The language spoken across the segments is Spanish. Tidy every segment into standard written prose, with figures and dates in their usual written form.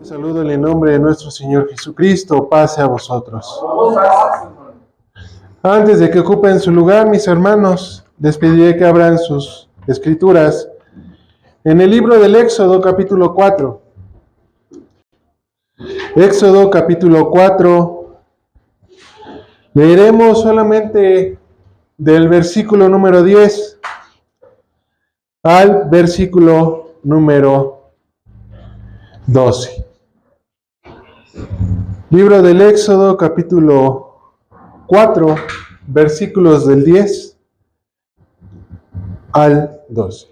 Saludo en el nombre de nuestro Señor Jesucristo, paz a vosotros. Antes de que ocupen su lugar, mis hermanos, les pediré que abran sus escrituras en el libro del Éxodo, capítulo 4. Éxodo, capítulo 4. Leeremos solamente del versículo número 10 al versículo número 12. Libro del Éxodo, capítulo 4, versículos del 10 al 12.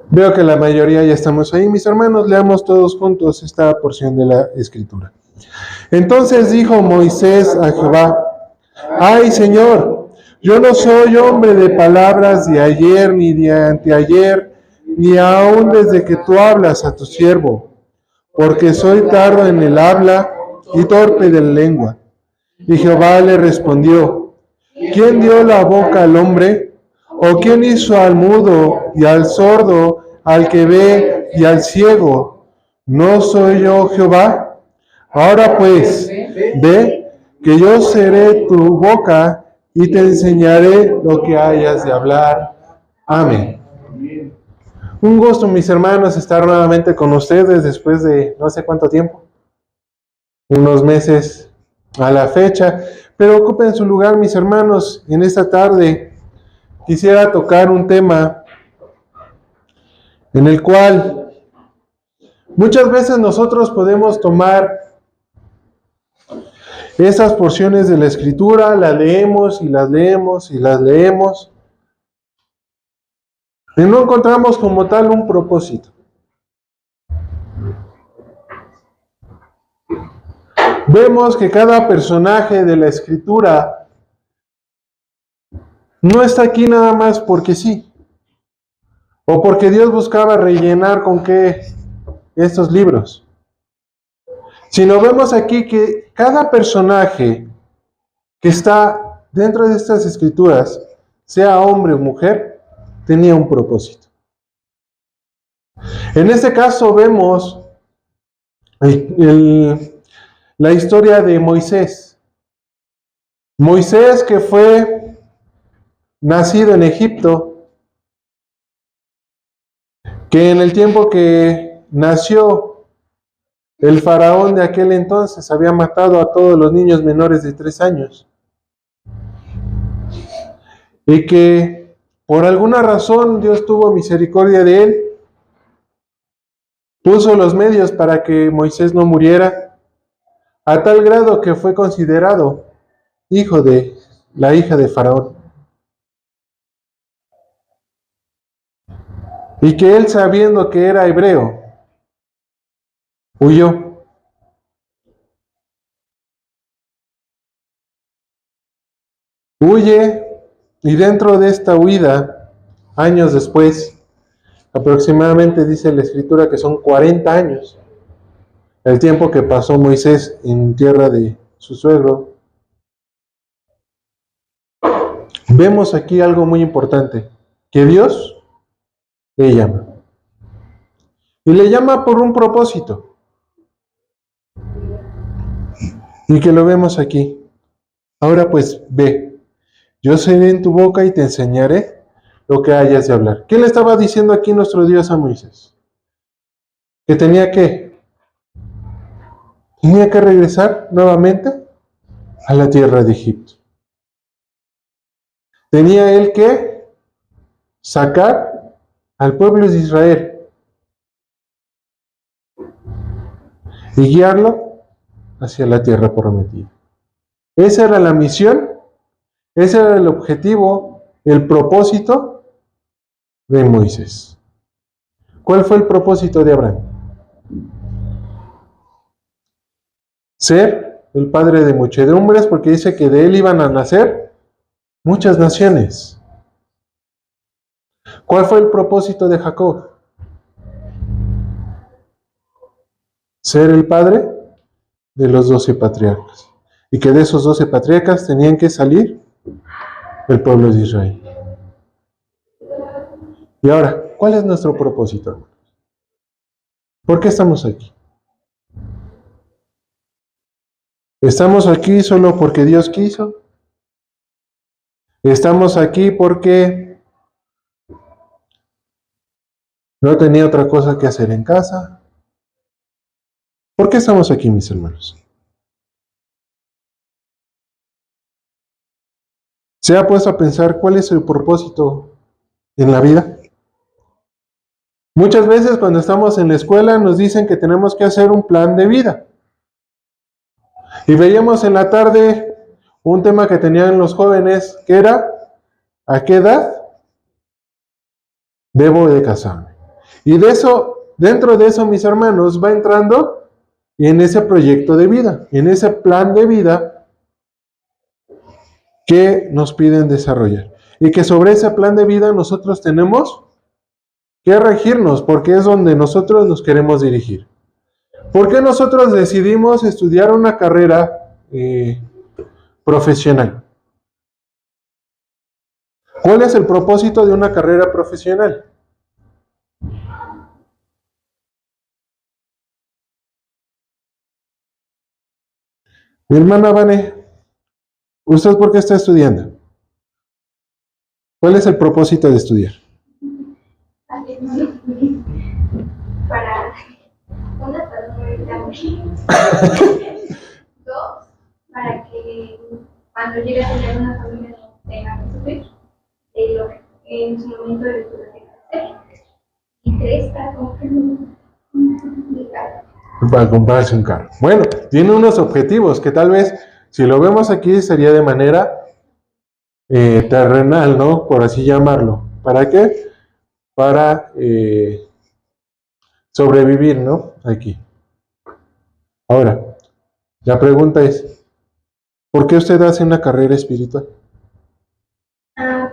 Veo que la mayoría ya estamos ahí. Mis hermanos, leamos todos juntos esta porción de la Escritura. Entonces dijo Moisés a Jehová: ¡Ay, Señor! Yo no soy hombre de palabras de ayer ni de anteayer, ni aun desde que tú hablas a tu siervo, porque soy tardo en el habla y torpe de lengua. Y Jehová le respondió: ¿quién dio la boca al hombre? ¿O quién hizo al mudo y al sordo, al que ve y al ciego? ¿No soy yo Jehová? Ahora pues, ve que yo seré tu boca y te enseñaré lo que hayas de hablar. Amén. Un gusto, mis hermanos, estar nuevamente con ustedes después de no sé cuánto tiempo, unos meses a la fecha, pero ocupen su lugar, mis hermanos. En esta tarde quisiera tocar un tema en el cual muchas veces nosotros podemos tomar esas porciones de la Escritura, las leemos y las leemos y las leemos, y no encontramos como tal un propósito. Vemos que cada personaje de la Escritura no está aquí nada más porque sí, o porque Dios buscaba rellenar con qué estos libros, sino vemos aquí que cada personaje que está dentro de estas Escrituras, sea hombre o mujer, tenía un propósito. En este caso vemos la historia de Moisés. Moisés, que fue nacido en Egipto, que en el tiempo que nació, el faraón de aquel entonces había matado a todos los niños menores de 3 años. Y que por alguna razón Dios tuvo misericordia de él, puso los medios para que Moisés no muriera, a tal grado que fue considerado hijo de la hija de Faraón. Y que él, sabiendo que era hebreo, huyó. Huye, y dentro de esta huida, años después, aproximadamente dice la Escritura que son 40 años, el tiempo que pasó Moisés en tierra de su suegro. Vemos aquí algo muy importante, que Dios le llama. Y le llama por un propósito. Y que lo vemos aquí. Ahora pues ve, yo seré en tu boca y te enseñaré lo que hayas de hablar. ¿Qué le estaba diciendo aquí nuestro Dios a Moisés? Que tenía que regresar nuevamente a la tierra de Egipto. Tenía él que sacar al pueblo de Israel y guiarlo hacia la tierra prometida. Esa era la misión, ese era el objetivo, el propósito de Moisés. ¿Cuál fue el propósito de Abraham? Ser el padre de muchedumbres, porque dice que de él iban a nacer muchas naciones. ¿Cuál fue el propósito de Jacob? Ser el padre de los 12 patriarcas. Y que de esos 12 patriarcas tenían que salir el pueblo de Israel. Y ahora, ¿cuál es nuestro propósito, hermanos? ¿Por qué estamos aquí? ¿Estamos aquí solo porque Dios quiso? ¿Estamos aquí porque no tenía otra cosa que hacer en casa? ¿Por qué estamos aquí, mis hermanos? ¿Se ha puesto a pensar cuál es el propósito en la vida? Muchas veces cuando estamos en la escuela nos dicen que tenemos que hacer un plan de vida. Y veíamos en la tarde un tema que tenían los jóvenes, que era, ¿a qué edad debo de casarme? Y de eso, dentro de eso, mis hermanos, va entrando en ese proyecto de vida, en ese plan de vida que nos piden desarrollar. Y que sobre ese plan de vida nosotros tenemos que regirnos, porque es donde nosotros nos queremos dirigir. ¿Por qué nosotros decidimos estudiar una carrera profesional? ¿Cuál es el propósito de una carrera profesional? Mi hermana Vane, ¿usted por qué está estudiando? ¿Cuál es el propósito de estudiar? Para una, para no morirte hambre. Dos, para que cuando llegue a tener una familia no tenga que sufrir lo que en su momento le tuve que hacer. Y tres, para comprar un carro. Para comprarse un carro. Bueno, tiene unos objetivos que tal vez, si lo vemos aquí, sería de manera terrenal, ¿no? Por así llamarlo. ¿Para qué? Para sobrevivir, ¿no? Aquí. Ahora, la pregunta es, ¿por qué usted hace una carrera espiritual? Para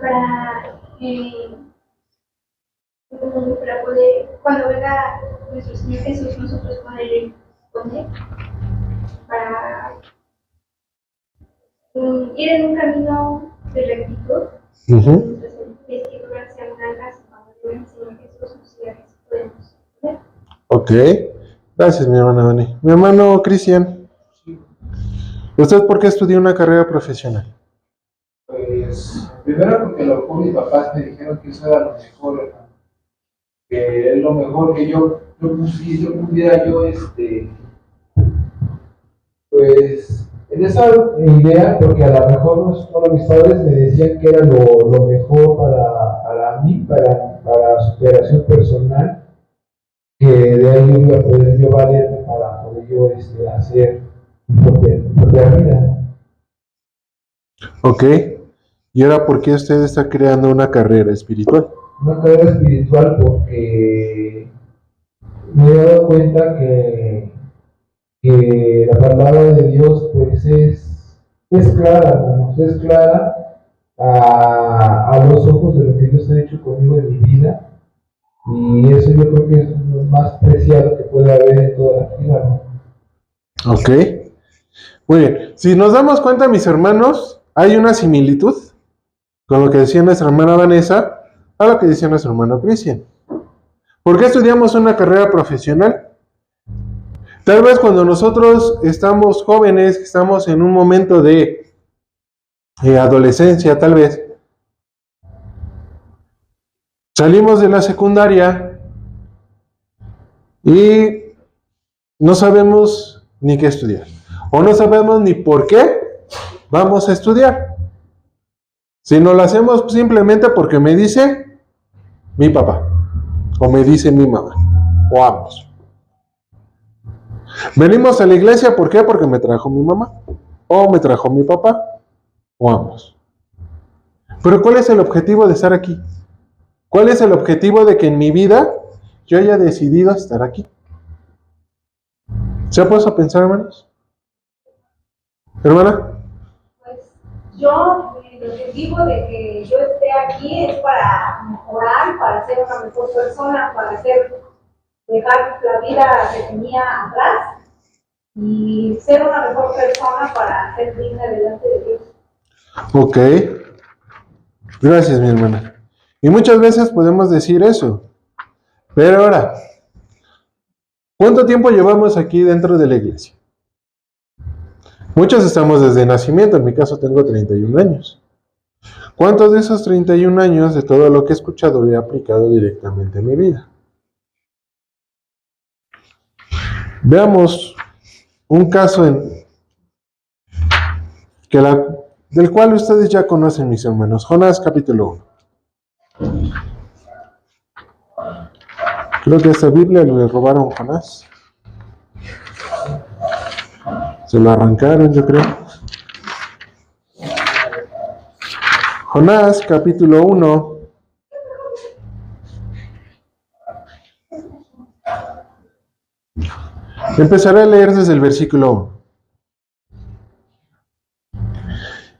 poder, cuando venga nuestro Señor Jesús, nosotros poder responder, para ir en un camino de rectitud, nuestras vestiduras sean blancas, cuando venga el Señor Jesús, nos diga que sí podemos responder. Ok, gracias mi hermana Vane. Mi hermano Cristian, ¿usted por qué estudió una carrera profesional? Pues, primero porque mis papás me dijeron que eso era lo mejor, hermano. Que es lo mejor que yo pudiera pues, en esa idea, porque a lo mejor todos mis padres me decían que era lo mejor para mí, para superación personal, que de ahí yo iba a poder yo valerme para poder yo hacer mi propia vida. Ok, ¿y ahora por qué usted está creando una carrera espiritual? Una carrera espiritual porque me he dado cuenta que la palabra de Dios pues es clara, hermanos, es clara a los ojos de lo que Dios ha hecho conmigo en mi vida, y eso yo creo que es lo más preciado que puede haber en toda la vida, ¿no? Ok, muy bien. Si nos damos cuenta, mis hermanos, hay una similitud con lo que decía nuestra hermana Vanessa a lo que decía nuestro hermano Cristian. ¿Por qué estudiamos una carrera profesional? Tal vez cuando nosotros estamos jóvenes, estamos en un momento de adolescencia, tal vez, salimos de la secundaria y no sabemos ni qué estudiar. O no sabemos ni por qué vamos a estudiar. Si no lo hacemos simplemente porque me dice mi papá, o me dice mi mamá, o ambos. Venimos a la iglesia, ¿por qué? Porque me trajo mi mamá, o me trajo mi papá, o ambos. Pero ¿cuál es el objetivo de estar aquí? ¿Cuál es el objetivo de que en mi vida yo haya decidido estar aquí? ¿Se ha puesto a pensar, hermanos? ¿Hermana? Pues yo, el objetivo de que yo esté aquí es para mejorar, para ser una mejor persona, para dejar la vida que tenía atrás y ser una mejor persona para ser digna delante de Dios. Ok. Gracias, mi hermana. Y muchas veces podemos decir eso. Pero ahora, ¿cuánto tiempo llevamos aquí dentro de la iglesia? Muchos estamos desde nacimiento, en mi caso tengo 31 años. ¿Cuántos de esos 31 años de todo lo que he escuchado he aplicado directamente en mi vida? Veamos un caso del cual ustedes ya conocen, mis hermanos. Jonás capítulo 1. Creo que esta Biblia le robaron a Jonás. Se lo arrancaron, yo creo. Jonás capítulo 1. Empezaré a leer desde el versículo 1.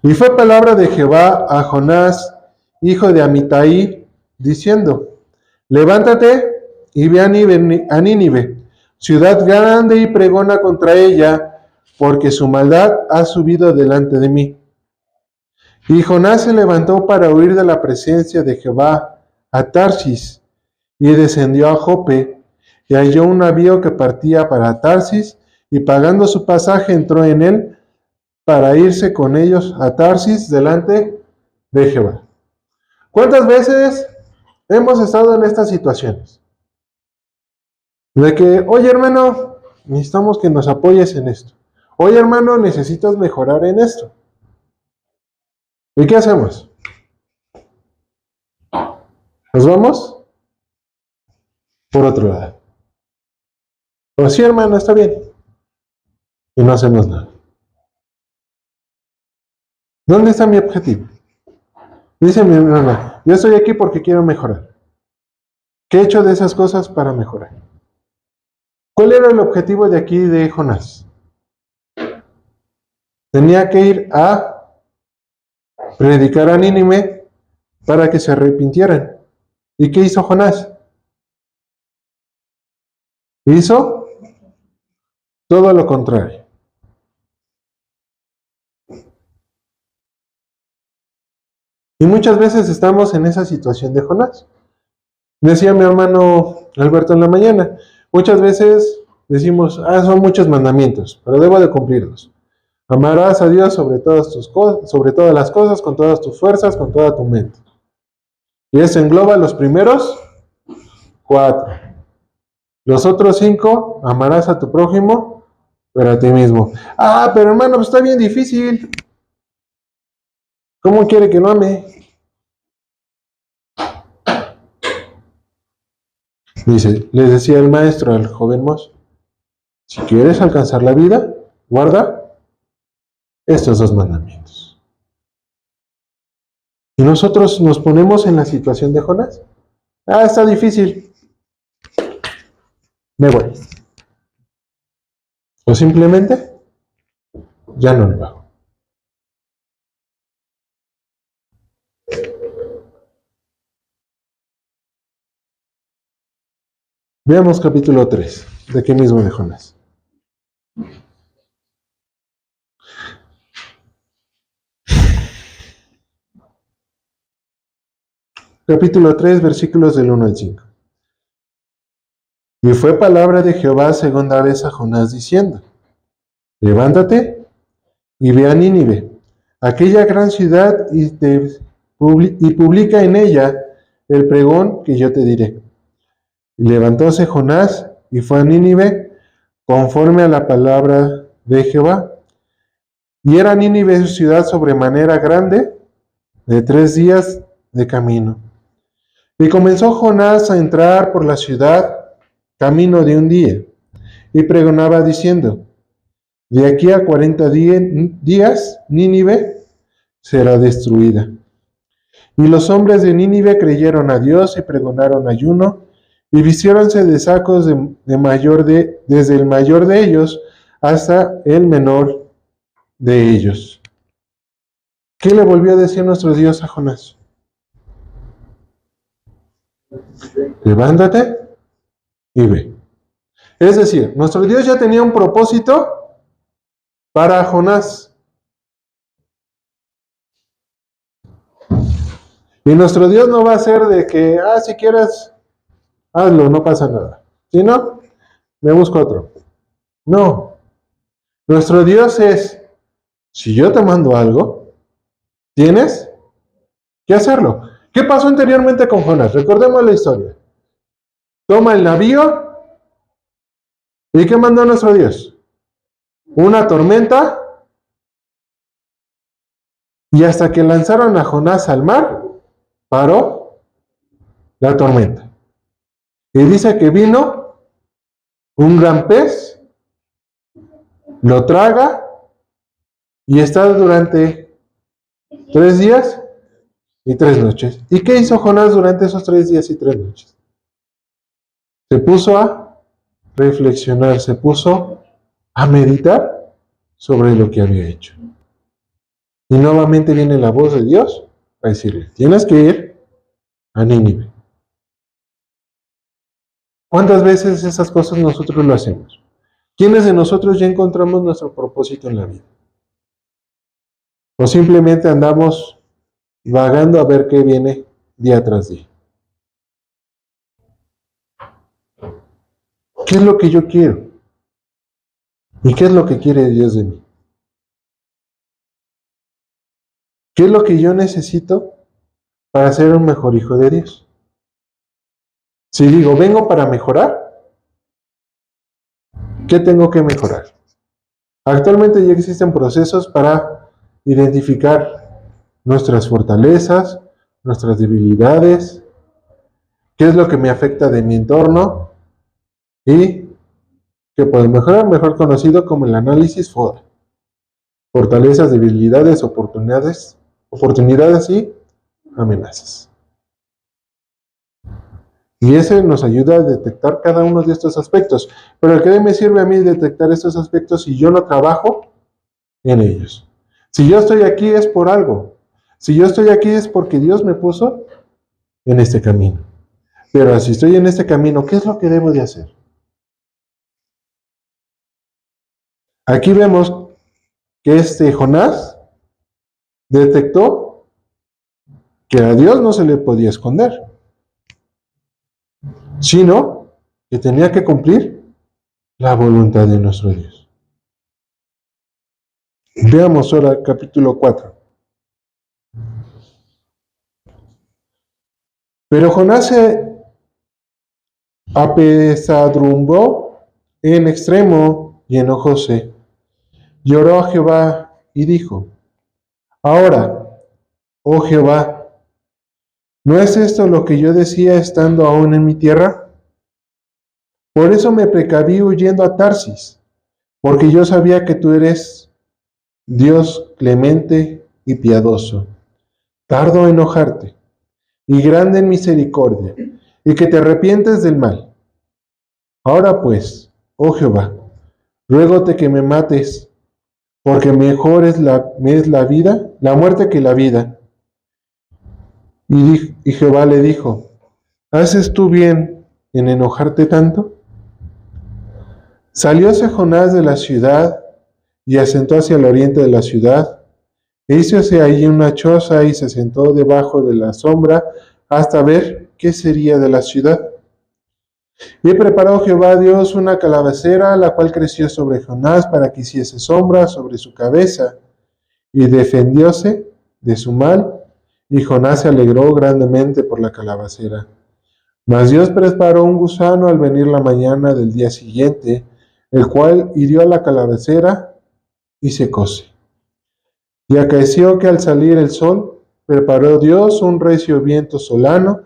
Y fue palabra de Jehová a Jonás, hijo de Amitai, diciendo: levántate y ve a Nínive, ciudad grande, y pregona contra ella, porque su maldad ha subido delante de mí. Y Jonás se levantó para huir de la presencia de Jehová a Tarsis, y descendió a Jope, y halló un navío que partía para Tarsis, y pagando su pasaje entró en él para irse con ellos a Tarsis delante de Jehová. ¿Cuántas veces hemos estado en estas situaciones? De que, oye hermano, necesitamos que nos apoyes en esto. Oye hermano, necesitas mejorar en esto. ¿Y qué hacemos? ¿Nos vamos? Por otro lado. O sí hermano, está bien. Y no hacemos nada. ¿Dónde está mi objetivo? Dice mi hermana, yo estoy aquí porque quiero mejorar. ¿Qué he hecho de esas cosas para mejorar? ¿Cuál era el objetivo de aquí de Jonás? Tenía que ir a predicar a Nínive para que se arrepintieran. ¿Y qué hizo Jonás? Hizo todo lo contrario. Y muchas veces estamos en esa situación de Jonás. Decía mi hermano Alberto en la mañana, muchas veces decimos, son muchos mandamientos, pero debo de cumplirlos. Amarás a Dios sobre todas las cosas, con todas tus fuerzas, con toda tu mente. Y eso engloba los primeros 4. Los otros 5, amarás a tu prójimo, pero a ti mismo. Pero hermano, pues está bien difícil. ¿Cómo quiere que no ame? Dice, les decía el maestro al joven mozo, si quieres alcanzar la vida, guarda estos 2 mandamientos. Y nosotros nos ponemos en la situación de Jonás. Está difícil. Me voy. O simplemente, ya no lo hago. Veamos capítulo 3, de aquí mismo de Jonás. Capítulo 3, versículos del 1 al 5. Y fue palabra de Jehová segunda vez a Jonás diciendo, levántate y ve a Nínive, aquella gran ciudad, y publica en ella el pregón que yo te diré. Y levantóse Jonás y fue a Nínive conforme a la palabra de Jehová. Y era Nínive ciudad sobremanera grande, de 3 días de camino. Y comenzó Jonás a entrar por la ciudad, camino de un día, y pregonaba diciendo, de aquí a 40 días Nínive será destruida. Y los hombres de Nínive creyeron a Dios y pregonaron ayuno, y vistiéronse de sacos desde el mayor de ellos hasta el menor de ellos. ¿Qué le volvió a decir nuestro Dios a Jonás? Levántate y ve. Es decir, nuestro Dios ya tenía un propósito para Jonás. Y nuestro Dios no va a ser de que, si quieres, hazlo, no pasa nada. Si no, me busco otro. No. Nuestro Dios es, si yo te mando algo, tienes que hacerlo. ¿Qué pasó anteriormente con Jonás? Recordemos la historia. Toma el navío. ¿Y qué mandó nuestro Dios? Una tormenta. Y hasta que lanzaron a Jonás al mar, paró la tormenta. Y dice que vino un gran pez, lo traga y está durante 3 días y 3 noches. ¿Y qué hizo Jonás durante esos 3 días y 3 noches? Se puso a reflexionar, se puso a meditar sobre lo que había hecho. Y nuevamente viene la voz de Dios a decirle, tienes que ir a Nínive. ¿Cuántas veces esas cosas nosotros lo hacemos? ¿Quiénes de nosotros ya encontramos nuestro propósito en la vida? ¿O simplemente andamos vagando a ver qué viene día tras día? ¿Qué es lo que yo quiero? ¿Y qué es lo que quiere Dios de mí? ¿Qué es lo que yo necesito para ser un mejor hijo de Dios? Si digo, vengo para mejorar, ¿qué tengo que mejorar? Actualmente ya existen procesos para identificar nuestras fortalezas, nuestras debilidades, qué es lo que me afecta de mi entorno y qué puedo mejorar, mejor conocido como el análisis FODA. Fortalezas, debilidades, oportunidades y amenazas. Y ese nos ayuda a detectar cada uno de estos aspectos. Pero ¿de qué me sirve a mí detectar estos aspectos si yo no trabajo en ellos? Si yo estoy aquí es por algo. Si yo estoy aquí es porque Dios me puso en este camino. Pero si estoy en este camino, ¿qué es lo que debo de hacer? Aquí vemos que Jonás detectó que a Dios no se le podía esconder, sino que tenía que cumplir la voluntad de nuestro Dios. Veamos ahora capítulo 4. Pero Jonás se apesadumbró en extremo y enojóse. Lloró a Jehová y dijo, ahora, oh Jehová, ¿no es esto lo que yo decía estando aún en mi tierra? Por eso me precaví huyendo a Tarsis, porque yo sabía que tú eres Dios clemente y piadoso, tardo a enojarte, y grande en misericordia, y que te arrepientes del mal. Ahora pues, oh Jehová, ruégote que me mates, porque mejor es la vida, la muerte que la vida. Y Jehová le dijo, ¿haces tú bien en enojarte tanto? Salióse Jonás de la ciudad y asentó hacia el oriente de la ciudad, e hízose allí una choza y se sentó debajo de la sombra hasta ver qué sería de la ciudad. Y preparó Jehová Dios una calabacera, la cual creció sobre Jonás para que hiciese sombra sobre su cabeza, y defendióse de su mal, y Jonás se alegró grandemente por la calabacera. Mas Dios preparó un gusano al venir la mañana del día siguiente, el cual hirió a la calabacera y secóse. Y acaeció que al salir el sol, preparó Dios un recio viento solano,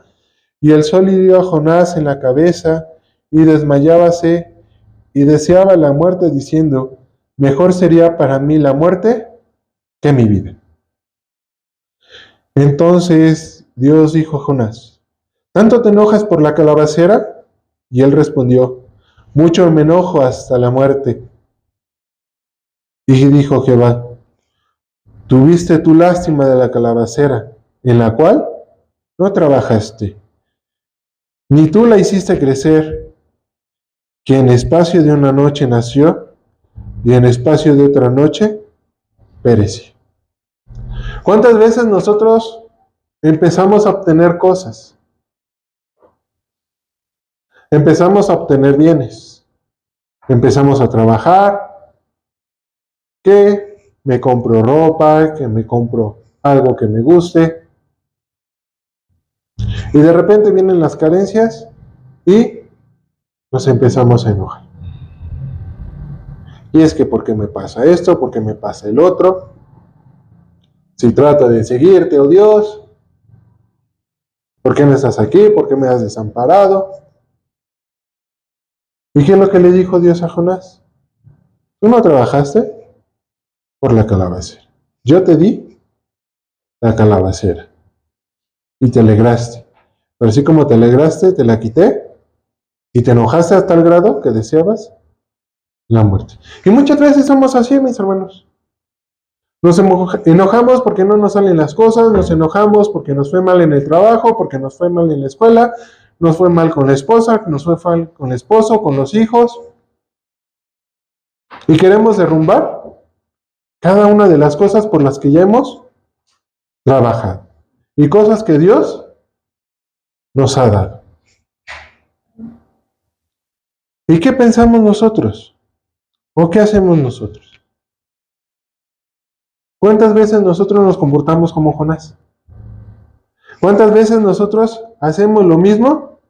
y el sol hirió a Jonás en la cabeza, y desmayábase, y deseaba la muerte, diciendo, mejor sería para mí la muerte que mi vida. Entonces Dios dijo a Jonás, ¿tanto te enojas por la calabacera? Y él respondió, mucho me enojo hasta la muerte. Y dijo Jehová, tuviste tu lástima de la calabacera, en la cual no trabajaste, ni tú la hiciste crecer, que en espacio de una noche nació, y en espacio de otra noche pereció. ¿Cuántas veces nosotros empezamos a obtener cosas. Empezamos a obtener bienes. Empezamos a trabajar. Que me compro ropa, que me compro algo que me guste. Y de repente vienen las carencias y nos empezamos a enojar. Y es que ¿por qué me pasa esto? ¿Por qué me pasa el otro? Si trato de seguirte, oh Dios, ¿por qué no estás aquí? ¿Por qué me has desamparado? ¿Y qué es lo que le dijo Dios a Jonás? Tú no trabajaste por la calabacera. Yo te di la calabacera y te alegraste. Pero así como te alegraste, te la quité y te enojaste hasta el grado que deseabas la muerte. Y muchas veces somos así, mis hermanos. Nos enojamos porque no nos salen las cosas, nos enojamos porque nos fue mal en el trabajo, porque nos fue mal en la escuela, nos fue mal con la esposa, nos fue mal con el esposo, con los hijos. Y queremos derrumbar cada una de las cosas por las que ya hemos trabajado. Y cosas que Dios nos ha dado. ¿Y qué pensamos nosotros? ¿O qué hacemos nosotros? ¿Cuántas veces nosotros nos comportamos como Jonás? ¿Cuántas veces nosotros hacemos lo mismo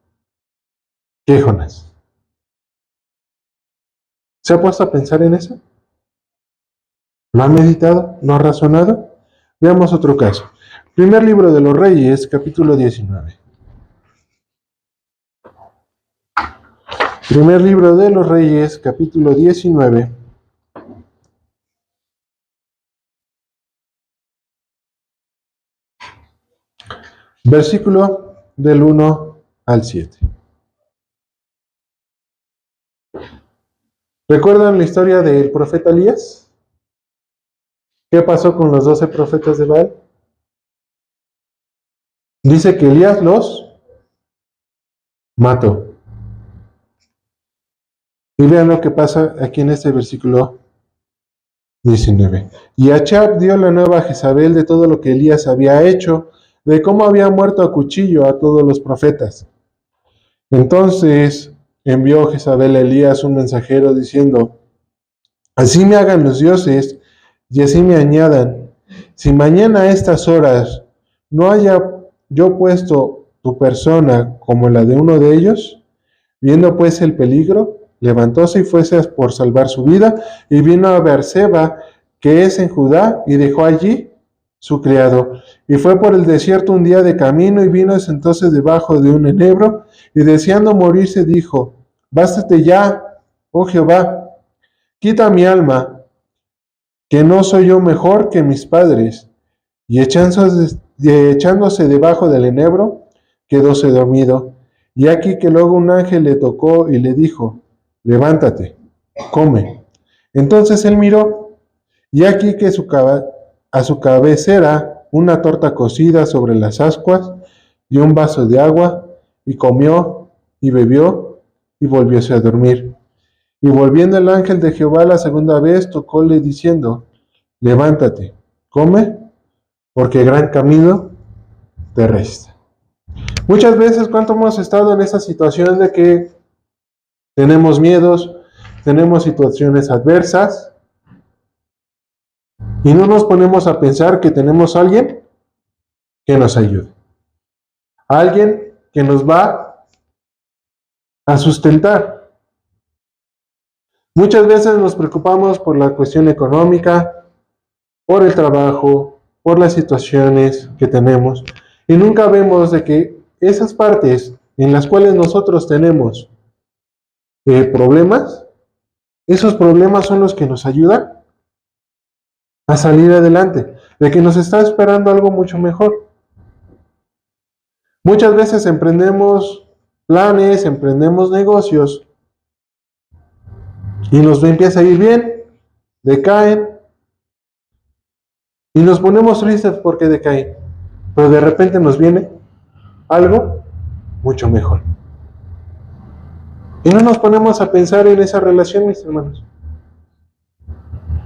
que Jonás? ¿Se ha puesto a pensar en eso? ¿Lo ha meditado? ¿Lo ha razonado? Veamos otro caso. Primer libro de los Reyes, capítulo 19. Primer libro de los Reyes, capítulo 19. Versículo del 1 al 7. ¿Recuerdan la historia del profeta Elías? ¿Qué pasó con los 12 profetas de Baal? Dice que Elías los mató. Y vean lo que pasa aquí en este versículo 19. Y Achab dio la nueva a Jezabel de todo lo que Elías había hecho, de cómo había muerto a cuchillo a todos los profetas. Entonces envió Jezabel a Elías un mensajero diciendo: así me hagan los dioses y así me añadan, si mañana a estas horas no haya yo puesto tu persona como la de uno de ellos. Viendo pues el peligro, levantóse y fuese por salvar su vida, y vino a Beerseba, que es en Judá, y dejó allí su criado. Y fue por el desierto un día de camino, y vino entonces debajo de un enebro, y deseando morirse dijo: bástate ya, oh Jehová, quita mi alma, que no soy yo mejor que mis padres. Y echándose debajo del enebro, quedóse dormido. Y aquí que luego un ángel le tocó y le dijo: levántate, come. Entonces él miró, y aquí que a su cabecera una torta cocida sobre las ascuas y un vaso de agua, y comió y bebió y volvióse a dormir. Y volviendo el ángel de Jehová la segunda vez, tocóle diciendo: levántate, come, porque gran camino te resta. Muchas veces, ¿cuánto hemos estado en esa situación de que tenemos miedos, tenemos situaciones adversas y no nos ponemos a pensar que tenemos a alguien que nos ayude? Alguien que nos va a sustentar. Muchas veces nos preocupamos por la cuestión económica, por el trabajo, por las situaciones que tenemos, y nunca vemos de que esas partes en las cuales nosotros tenemos problemas, esos problemas son los que nos ayudan a salir adelante, de que nos está esperando algo mucho mejor. Muchas veces emprendemos planes, emprendemos negocios, y nos empieza a ir bien, decaen, y nos ponemos tristes porque decaen, pero de repente nos viene algo mucho mejor. Y no nos ponemos a pensar en esa relación, mis hermanos.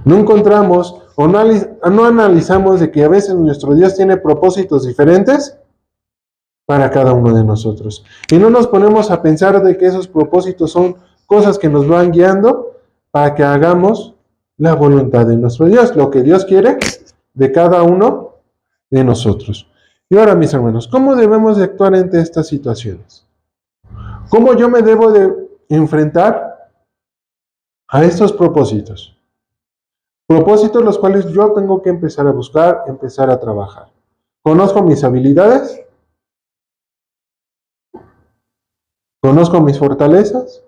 no encontramos o no analizamos de que a veces nuestro Dios tiene propósitos diferentes para cada uno de nosotros. Y no nos ponemos a pensar de que esos propósitos son cosas que nos van guiando para que hagamos la voluntad de nuestro Dios, lo que Dios quiere de cada uno de nosotros. Y ahora, mis hermanos, ¿cómo debemos de actuar ante estas situaciones? ¿Cómo yo me debo de enfrentar a estos propósitos? Propósitos los cuales yo tengo que empezar a buscar, empezar a trabajar. ¿Conozco mis habilidades? ¿Conozco mis fortalezas?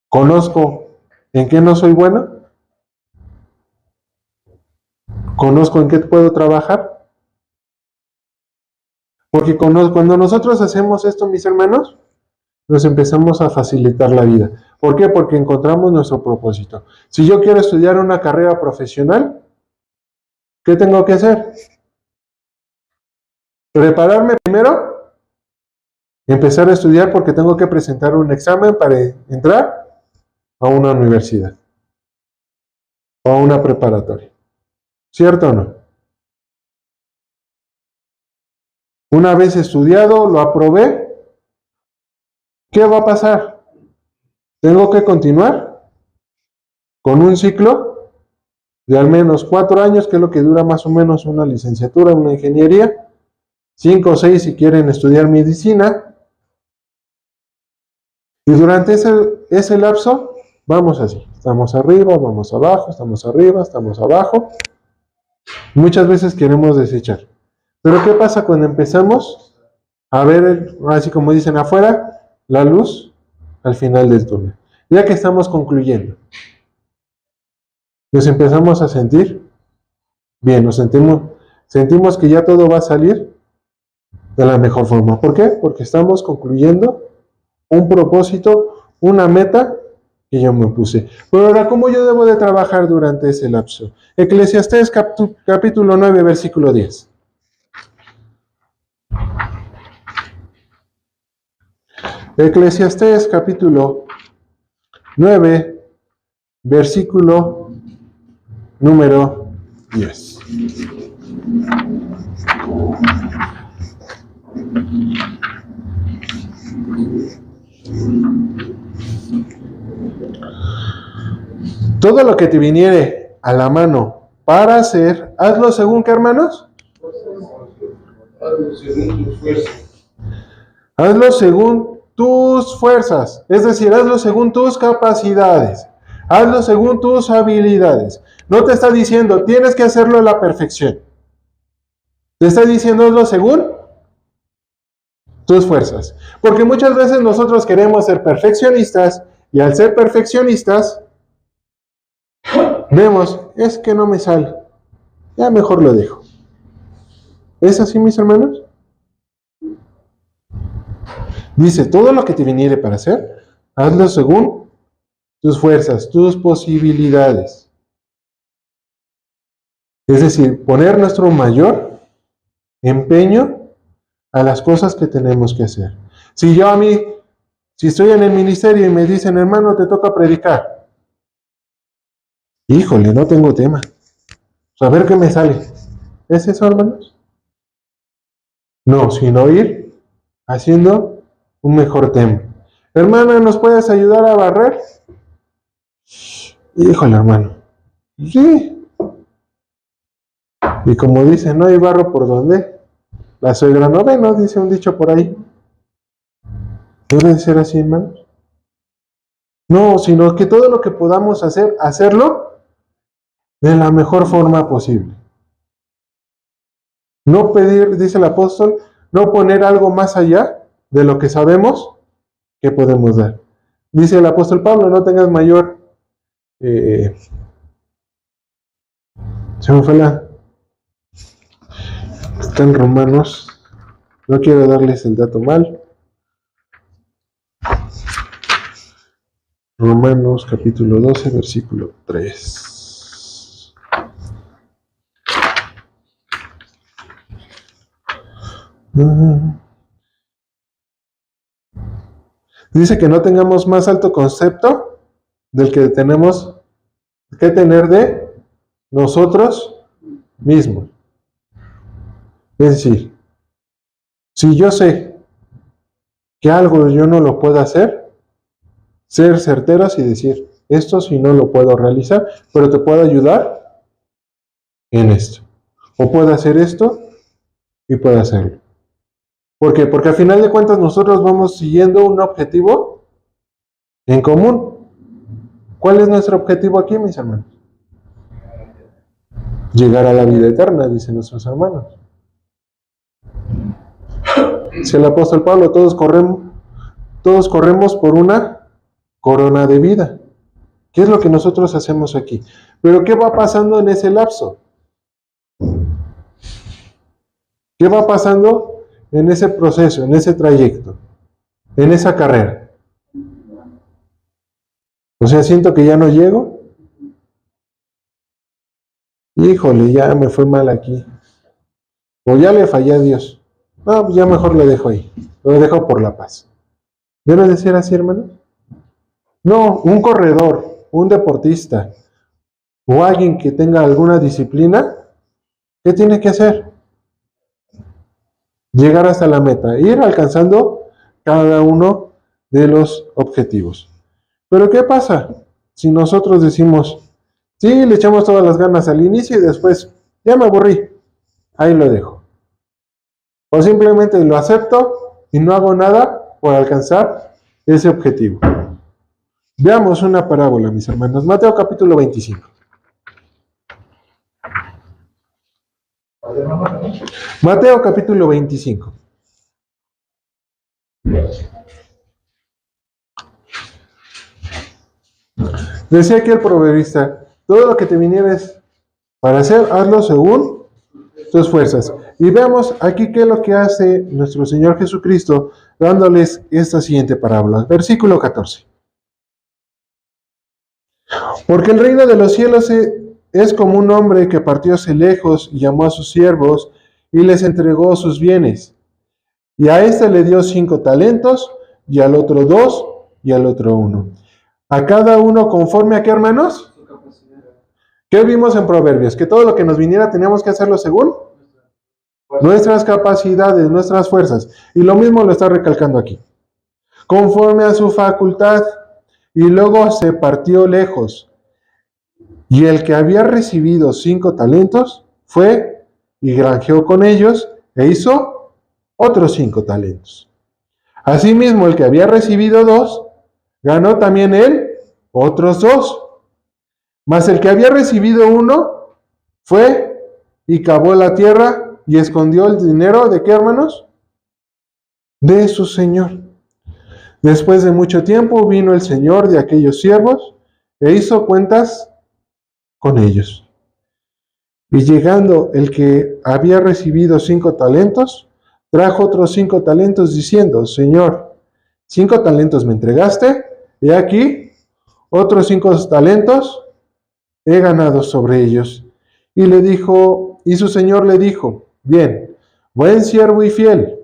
¿Conozco en qué no soy bueno? ¿Conozco en qué puedo trabajar? Porque cuando nosotros hacemos esto, mis hermanos, nos empezamos a facilitar la vida. ¿Por qué? Porque encontramos nuestro propósito. Si yo quiero estudiar una carrera profesional, ¿qué tengo que hacer? Prepararme primero, empezar a estudiar porque tengo que presentar un examen para entrar a una universidad o a una preparatoria. ¿Cierto o no? Una vez estudiado, lo aprobé, ¿qué va a pasar? Tengo que continuar con un ciclo de al menos 4 años, que es lo que dura más o menos una licenciatura, una ingeniería, 5 o 6 si quieren estudiar medicina, y durante ese lapso vamos así, estamos arriba, vamos abajo, estamos arriba, estamos abajo. Muchas veces queremos desechar. Pero ¿qué pasa cuando empezamos a ver, así como dicen afuera, la luz al final del túnel? Ya que estamos concluyendo, nos empezamos a sentir bien, sentimos que ya todo va a salir de la mejor forma. ¿Por qué? Porque estamos concluyendo un propósito, una meta que yo me puse. Pero ahora, ¿cómo yo debo de trabajar durante ese lapso? Eclesiastés capítulo 9, versículo 10. Eclesiastés capítulo 9, versículo número 10. Todo lo que te viniere a la mano para hacer, hazlo según qué, hermanos? Hazlo según tus fuerzas. Hazlo según tus fuerzas, es decir, hazlo según tus capacidades, hazlo según tus habilidades. No te está diciendo, tienes que hacerlo a la perfección. Te está diciendo, hazlo según tus fuerzas. Porque muchas veces nosotros queremos ser perfeccionistas y al ser perfeccionistas, vemos, es que no me sale. Ya mejor lo dejo. ¿Es así, mis hermanos? Dice, todo lo que te viniere para hacer, hazlo según tus fuerzas, tus posibilidades. Es decir, poner nuestro mayor empeño a las cosas que tenemos que hacer. Si estoy en el ministerio y me dicen, hermano, te toca predicar. Híjole, no tengo tema. A ver qué me sale. ¿Es eso, hermanos? No, sino ir haciendo un mejor tema. Hermana, ¿nos puedes ayudar a barrer? Híjole, hermano. Sí. Y como dice, no hay barro por donde la suegra no ve, ¿no? Dice un dicho por ahí. ¿Debe de ser así, hermanos? No, sino que todo lo que podamos hacer, hacerlo de la mejor forma posible. No pedir, dice el apóstol, no poner algo más allá de lo que sabemos que podemos dar. Dice el apóstol Pablo, no tengas mayor... se me fue Está en Romanos. No quiero darles el dato mal. Romanos capítulo 12, versículo 3. Dice que no tengamos más alto concepto del que que tener de nosotros mismos. Es decir, si yo sé que algo yo no lo puedo hacer, ser certeros y decir, esto sí no lo puedo realizar, pero te puedo ayudar en esto. O puedo hacer esto y puedo hacerlo. ¿Por qué? Porque al final de cuentas nosotros vamos siguiendo un objetivo en común. ¿Cuál es nuestro objetivo aquí, mis hermanos? Llegar a la vida eterna, dicen nuestros hermanos. Si el apóstol Pablo, todos corremos por una corona de vida. ¿Qué es lo que nosotros hacemos aquí? Pero ¿qué va pasando en ese lapso? ¿Qué va pasando en ese proceso, en ese trayecto, en esa carrera? O sea, siento que ya no llego. Híjole, ya me fue mal aquí. O ya le fallé a Dios. No, pues ya mejor lo dejo ahí. Lo dejo por la paz. ¿Debe de ser así, hermano? No, un corredor, un deportista o alguien que tenga alguna disciplina, ¿qué tiene que hacer? Llegar hasta la meta, ir alcanzando cada uno de los objetivos. Pero ¿qué pasa si nosotros decimos, sí, le echamos todas las ganas al inicio y después, ya me aburrí, ahí lo dejo? O simplemente lo acepto y no hago nada por alcanzar ese objetivo. Veamos una parábola, mis hermanos. Mateo capítulo 25. Mateo capítulo 25. Decía aquí el proverbista, todo lo que te vinieres para hacer, hazlo según tus fuerzas. Y veamos aquí qué es lo que hace nuestro Señor Jesucristo, dándoles esta siguiente parábola. Versículo 14. Porque el reino de los cielos es como un hombre que partióse lejos y llamó a sus siervos y les entregó sus bienes. Y a este le dio 5 talentos, y al otro 2, y al otro 1. A cada uno conforme a qué, hermanos? ¿Qué vimos en Proverbios? Que todo lo que nos viniera teníamos que hacerlo según nuestras capacidades, nuestras fuerzas. Y lo mismo lo está recalcando aquí. Conforme a su facultad. Y luego se partió lejos. Y el que había recibido 5 talentos fue y granjeó con ellos e hizo otros 5 talentos. Asimismo, el que había recibido 2, ganó también él otros 2. Mas el que había recibido 1 fue y cavó la tierra y escondió el dinero ¿de qué, hermanos? De su señor. Después de mucho tiempo vino el señor de aquellos siervos e hizo cuentas con ellos. Y llegando el que había recibido 5 talentos, trajo otros 5 talentos diciendo, Señor, 5 talentos me entregaste, y aquí otros 5 talentos he ganado sobre ellos. Y su señor le dijo, bien, buen siervo y fiel,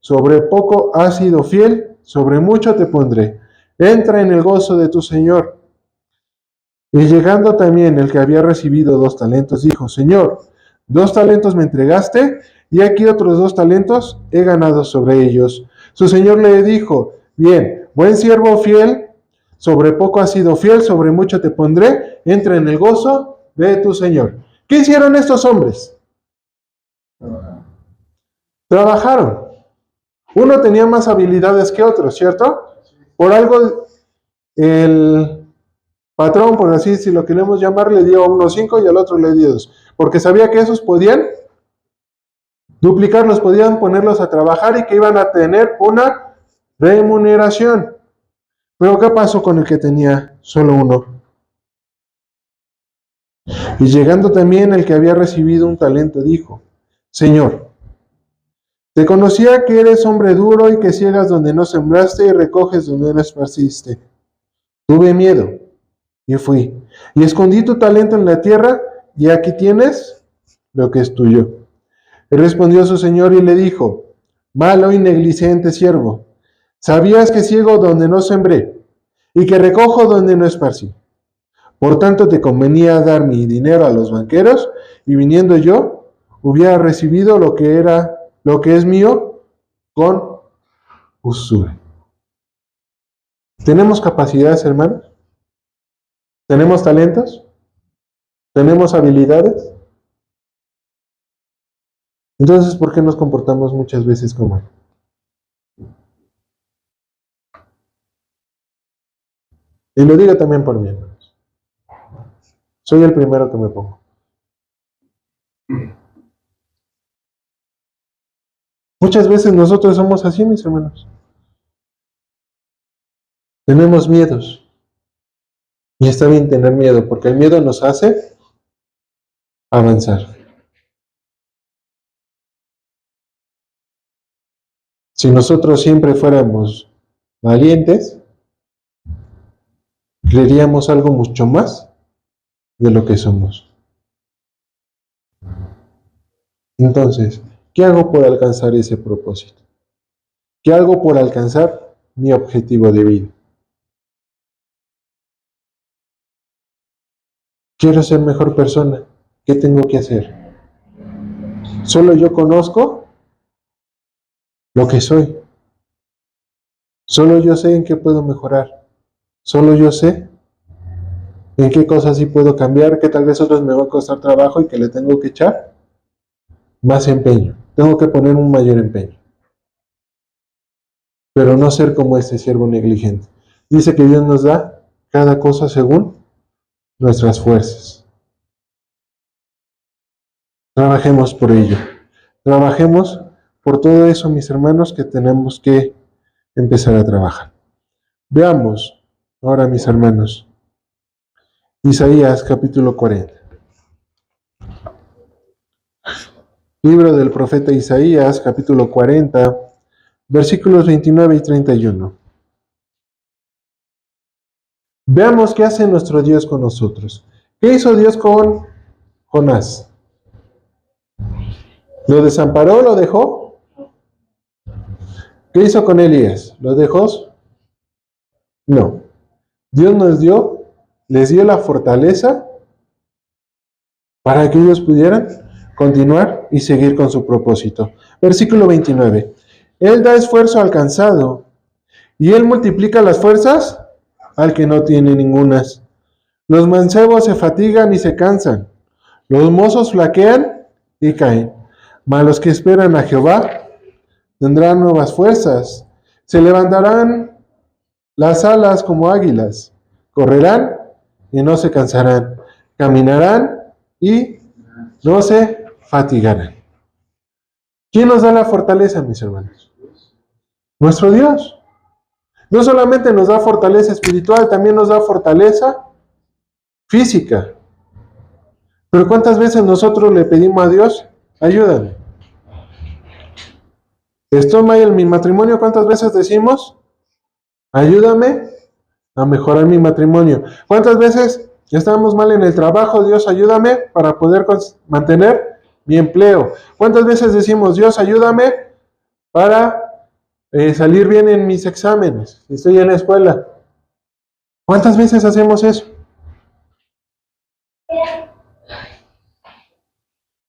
sobre poco has sido fiel, sobre mucho te pondré. Entra en el gozo de tu señor. Y llegando también el que había recibido 2 talentos, dijo, Señor, 2 talentos me entregaste, y aquí otros 2 talentos he ganado sobre ellos. Su señor le dijo, bien, buen siervo fiel, sobre poco has sido fiel, sobre mucho te pondré, entra en el gozo de tu señor. ¿Qué hicieron estos hombres? Trabajaron. Uno tenía más habilidades que otro, ¿cierto? Por algo el patrón, por así si lo queremos llamar, le dio a uno 5 y al otro le dio 2. Porque sabía que esos podían duplicarlos, podían ponerlos a trabajar y que iban a tener una remuneración. Pero ¿qué pasó con el que tenía solo 1? Y llegando también el que había recibido 1 talento, dijo, Señor, te conocía que eres hombre duro y que ciegas donde no sembraste y recoges donde no esparciste. Tuve miedo y fui, y escondí tu talento en la tierra, y aquí tienes lo que es tuyo. Él respondió a su señor y le dijo, malo y negligente siervo, sabías que ciego donde no sembré, y que recojo donde no esparcí. Por tanto, te convenía dar mi dinero a los banqueros, y viniendo yo, hubiera recibido lo que es mío con usura. ¿Tenemos capacidades, hermanos? ¿Tenemos talentos? ¿Tenemos habilidades? Entonces, ¿por qué nos comportamos muchas veces como él? Y lo digo también por mí, hermanos. Soy el primero que me pongo. Muchas veces nosotros somos así, mis hermanos. Tenemos miedos. Y está bien tener miedo, porque el miedo nos hace avanzar. Si nosotros siempre fuéramos valientes, creeríamos algo mucho más de lo que somos. Entonces, ¿qué hago por alcanzar ese propósito? ¿Qué hago por alcanzar mi objetivo de vida? Quiero ser mejor persona. ¿Qué tengo que hacer? Solo yo conozco lo que soy. Solo yo sé en qué puedo mejorar. Solo yo sé en qué cosas sí puedo cambiar, que tal vez otros me va a costar trabajo y que le tengo que echar más empeño. Tengo que poner un mayor empeño. Pero no ser como este siervo negligente. Dice que Dios nos da cada cosa según nuestras fuerzas. Trabajemos por ello. Trabajemos por todo eso, mis hermanos, que tenemos que empezar a trabajar. Veamos ahora, mis hermanos, Isaías capítulo 40. Libro del profeta Isaías capítulo 40, versículos 29 y 31. Veamos qué hace nuestro Dios con nosotros. ¿Qué hizo Dios con Jonás? ¿Lo desamparó? ¿Lo dejó? ¿Qué hizo con Elías? ¿Lo dejó? No. Dios les dio la fortaleza para que ellos pudieran continuar y seguir con su propósito. Versículo 29. Él da esfuerzo al cansado y Él multiplica las fuerzas al que no tiene ningunas. Los mancebos se fatigan y se cansan. Los mozos flaquean y caen. Mas los que esperan a Jehová tendrán nuevas fuerzas. Se levantarán las alas como águilas. Correrán y no se cansarán. Caminarán y no se fatigarán. ¿Quién nos da la fortaleza, mis hermanos? Nuestro Dios. No solamente nos da fortaleza espiritual, también nos da fortaleza física. Pero ¿cuántas veces nosotros le pedimos a Dios, ayúdame? Estoy mal en mi matrimonio, ¿cuántas veces decimos, ayúdame a mejorar mi matrimonio? ¿Cuántas veces estamos mal en el trabajo? Dios, ayúdame para poder mantener mi empleo. ¿Cuántas veces decimos, Dios, ayúdame para salir bien en mis exámenes, si estoy en la escuela? ¿Cuántas veces hacemos eso?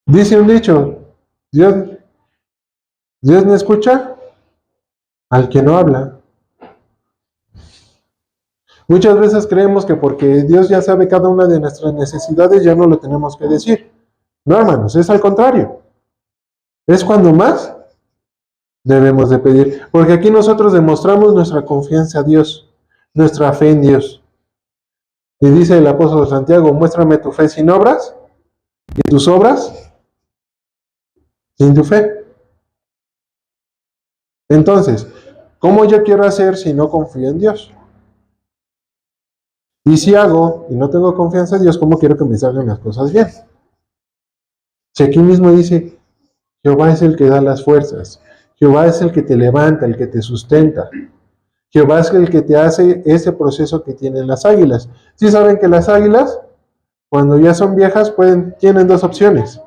Dice un dicho, Dios no escucha al que no habla. Muchas veces creemos que porque Dios ya sabe cada una de nuestras necesidades, ya no lo tenemos que decir. No, hermanos, es al contrario. Es cuando más debemos de pedir. Porque aquí nosotros demostramos nuestra confianza a Dios, nuestra fe en Dios. Y dice el apóstol Santiago, muéstrame tu fe sin obras, y tus obras sin tu fe. Entonces, ¿cómo yo quiero hacer si no confío en Dios? Y si hago y no tengo confianza en Dios, ¿cómo quiero que me salgan las cosas bien? Si aquí mismo dice, Jehová es el que da las fuerzas, Jehová es el que te levanta, el que te sustenta, Jehová es el que te hace ese proceso que tienen las águilas. ¿Sí saben que las águilas, cuando ya son viejas, tienen dos opciones?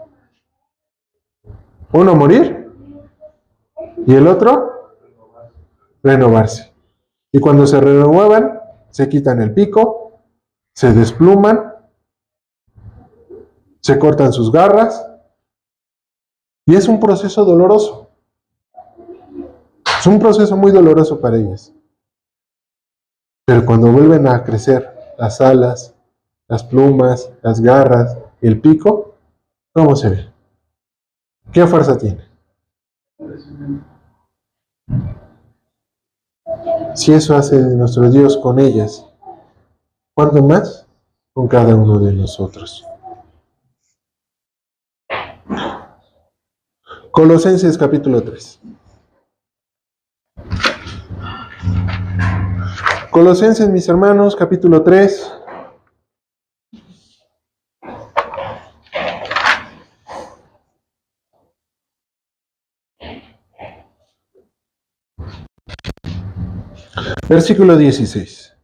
Uno, morir, y el otro, renovarse. Y cuando se renuevan, se quitan el pico, se despluman, se cortan sus garras, y es un proceso doloroso. Es un proceso muy doloroso para ellas. Pero cuando vuelven a crecer las alas, las plumas, las garras, el pico, ¿cómo se ve? ¿Qué fuerza tiene? Si eso hace nuestro Dios con ellas, ¿cuánto más con cada uno de nosotros? Colosenses capítulo 3. Colosenses, mis hermanos, capítulo 3. Versículo 16.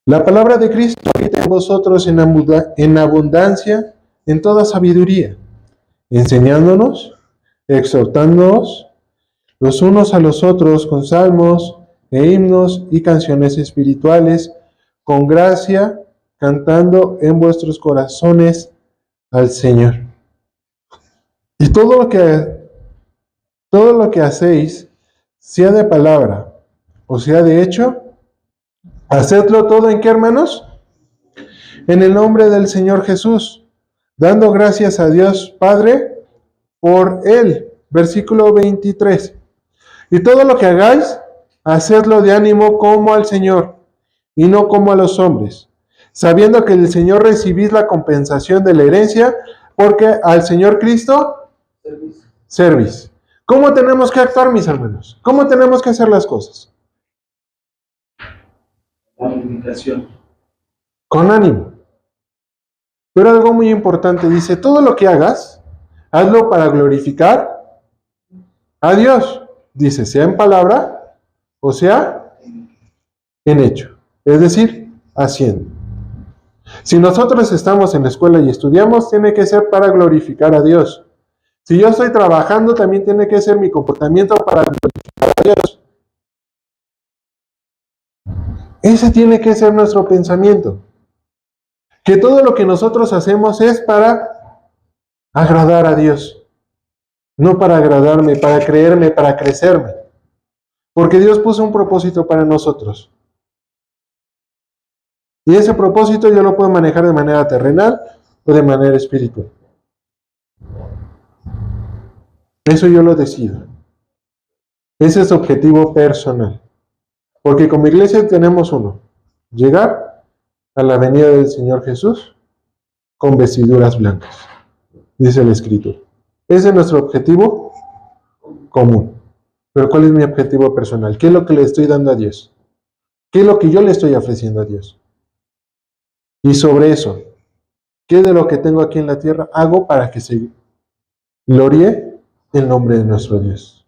La palabra de Cristo habita en vosotros en abundancia, en toda sabiduría, enseñándonos, exhortándonos los unos a los otros con salmos e himnos y canciones espirituales, con gracia, cantando en vuestros corazones al Señor. Y todo lo que hacéis, sea de palabra o sea de hecho, hacedlo todo ¿en qué, hermanos? En el nombre del Señor Jesús, dando gracias a Dios Padre por Él. Versículo 23. Y todo lo que hagáis, hacedlo de ánimo como al Señor, y no como a los hombres, sabiendo que del Señor recibís la compensación de la herencia, porque al Señor Cristo servís. ¿Cómo tenemos que actuar, mis hermanos? ¿Cómo tenemos que hacer las cosas? Comunicación. Con ánimo. Pero algo muy importante, dice, todo lo que hagas, hazlo para glorificar a Dios. Dice, sea en palabra o sea en hecho. Es decir, haciendo. Si nosotros estamos en la escuela y estudiamos, tiene que ser para glorificar a Dios. Si yo estoy trabajando, también tiene que ser mi comportamiento para glorificar a Dios. Ese tiene que ser nuestro pensamiento. Que todo lo que nosotros hacemos es para agradar a Dios. No para agradarme, para creerme, para crecerme. Porque Dios puso un propósito para nosotros. Y ese propósito yo lo puedo manejar de manera terrenal o de manera espiritual. Eso yo lo decido. Ese es objetivo personal. Porque como iglesia tenemos uno. Llegar a la venida del Señor Jesús con vestiduras blancas. Dice la Escritura. Ese es nuestro objetivo común. Pero ¿cuál es mi objetivo personal? ¿Qué es lo que le estoy dando a Dios? ¿Qué es lo que yo le estoy ofreciendo a Dios? Y sobre eso, ¿qué de lo que tengo aquí en la tierra hago para que se gloríe el nombre de nuestro Dios?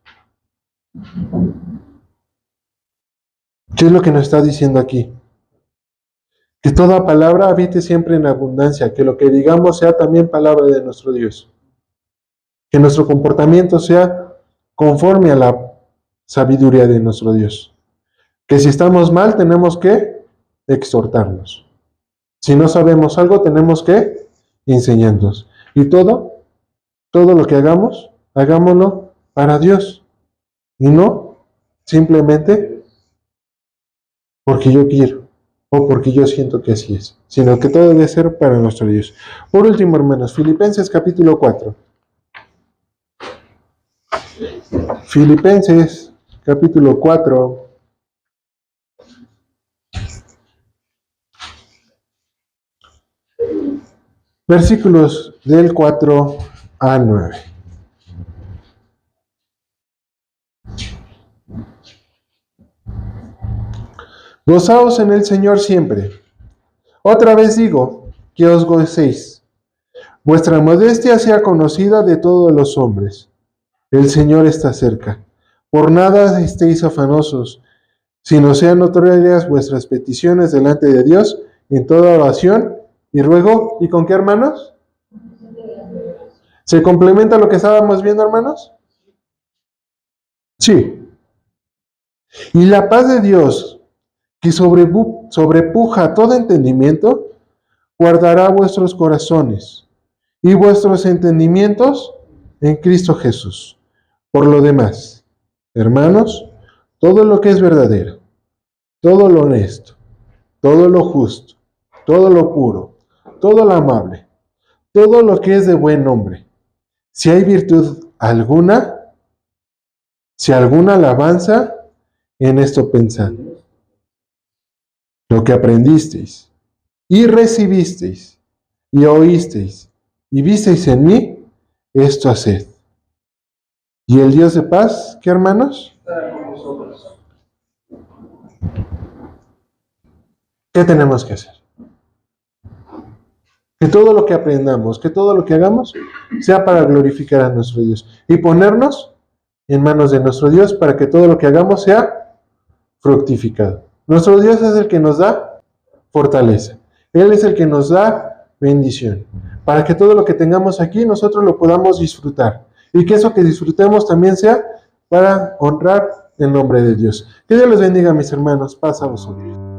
¿Qué es lo que nos está diciendo aquí? Que toda palabra habite siempre en abundancia, que lo que digamos sea también palabra de nuestro Dios. Que nuestro comportamiento sea conforme a la sabiduría de nuestro Dios. Que si estamos mal, tenemos que exhortarnos. Si no sabemos algo, tenemos que enseñarnos. Y todo lo que hagamos, hagámoslo para Dios. Y no simplemente porque yo quiero o porque yo siento que así es, sino que todo debe ser para nuestro Dios. Por último, hermanos, Filipenses capítulo 4. Filipenses capítulo 4. Versículos del 4 al 9. Gozaos en el Señor siempre. Otra vez digo, que os gocéis. Vuestra modestia sea conocida de todos los hombres. El Señor está cerca. Por nada estéis afanosos, sino sean notorias vuestras peticiones delante de Dios en toda oración y ruego. ¿Y con qué, hermanos? ¿Se complementa lo que estábamos viendo, hermanos? Sí. Y la paz de Dios, que sobrepuja todo entendimiento, guardará vuestros corazones y vuestros entendimientos en Cristo Jesús. Por lo demás, hermanos, todo lo que es verdadero, todo lo honesto, todo lo justo, todo lo puro, todo lo amable, todo lo que es de buen nombre, si hay virtud alguna, si alguna alabanza, en esto pensad. Lo que aprendisteis y recibisteis y oísteis y visteis en mí, esto haced. Y el Dios de paz, ¿qué hermanos? ¿Qué tenemos que hacer? Que todo lo que aprendamos, que todo lo que hagamos, sea para glorificar a nuestro Dios y ponernos en manos de nuestro Dios para que todo lo que hagamos sea fructificado. Nuestro Dios es el que nos da fortaleza. Él es el que nos da bendición. Para que todo lo que tengamos aquí nosotros lo podamos disfrutar. Y que eso que disfrutemos también sea para honrar el nombre de Dios. Que Dios les bendiga, mis hermanos. Paz a vosotros.